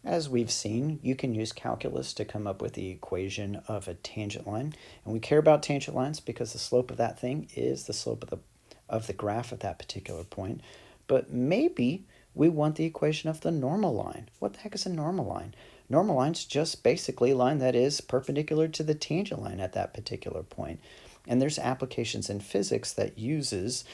As we've seen, you can use calculus to come up with the equation of a tangent line. And we care about tangent lines because the slope of that thing is the slope of the graph at that particular point. But maybe we want the equation of the normal line. What the heck is a normal line? Normal line's just basically a line that is perpendicular to the tangent line at that particular point. And there's applications in physics that uses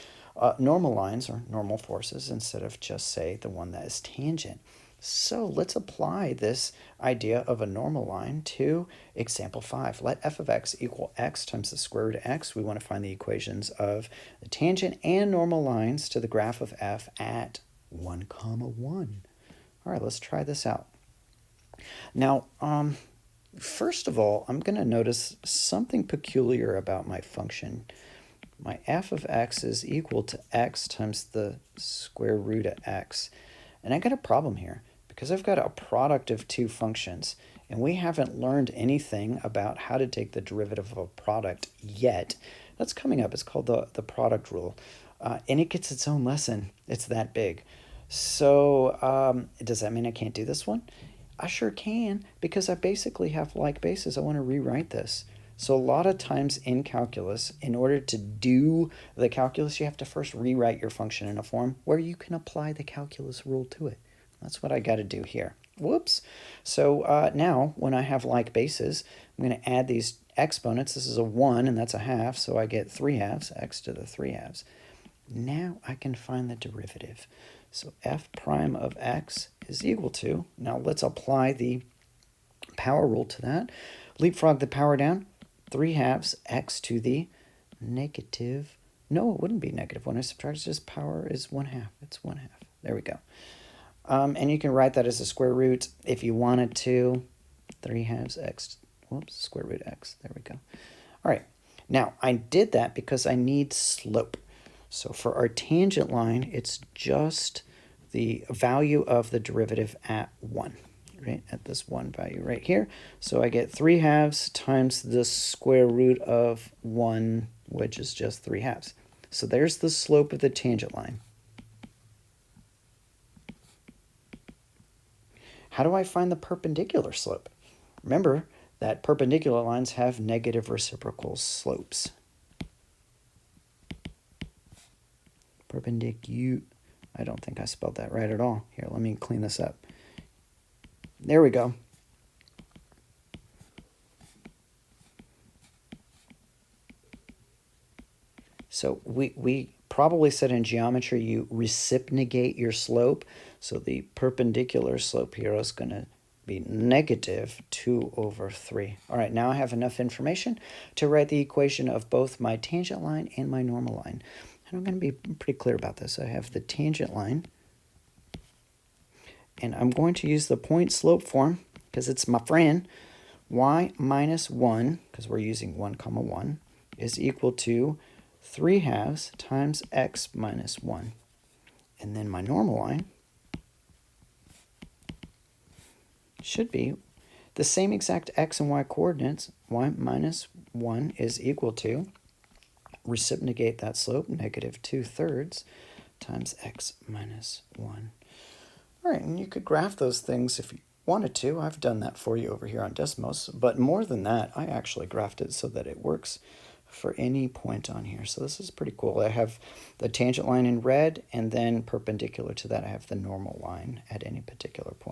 normal lines or normal forces instead of just, say, the one that is tangent. So let's apply this idea of a normal line to example 5. Let f of x equal x times the square root of x. We want to find the equations of the tangent and normal lines to the graph of f at 1, 1. All right, let's try this out. Now, first of all, I'm going to notice something peculiar about my function. My f of x is equal to x times the square root of x. And I got a problem here because I've got a product of two functions, and we haven't learned anything about how to take the derivative of a product yet. That's coming up. It's called the product rule, and it gets its own lesson. It's that big. So does that mean I can't do this one? I sure can, because I basically have like bases. I want to rewrite this. So a lot of times in calculus, in order to do the calculus, you have to first rewrite your function in a form where you can apply the calculus rule to it. That's what I got to do here. Whoops. So now, when I have like bases, I'm going to add these exponents. This is a 1, and that's a half, so I get 3 halves, x to the 3 halves. Now I can find the derivative. So f prime of x is equal to, now let's apply the power rule to that. Leapfrog the power down, 3 halves x to the negative, no, it wouldn't be negative. When I subtract this, power is 1 half. It's 1 half. There we go. And you can write that as a square root if you wanted to. 3 halves x, whoops, square root x. There we go. All right. Now, I did that because I need slope. So for our tangent line, it's just the value of the derivative at 1, right? At this 1 value right here. So I get 3 halves times the square root of 1, which is just 3 halves. So there's the slope of the tangent line. How do I find the perpendicular slope? Remember that perpendicular lines have negative reciprocal slopes. I don't think I spelled that right at all. Here, let me clean this up. There we go. So we probably said in geometry you reciprocate your slope. So the perpendicular slope here is going to be negative 2 over 3. All right, now I have enough information to write the equation of both my tangent line and my normal line. And I'm going to be pretty clear about this. I have the tangent line, and I'm going to use the point slope form because it's my friend. Y minus 1, because we're using 1, 1, is equal to 3 halves times x minus 1. And then my normal line should be the same exact x and y coordinates. Y minus 1 is equal to, reciprocate that slope, negative 2/3 times x minus 1. All right, and you could graph those things if you wanted to. I've done that for you over here on Desmos, but more than that, I actually graphed it so that it works for any point on here. So this is pretty cool. I have the tangent line in red, and then perpendicular to that, I have the normal line at any particular point.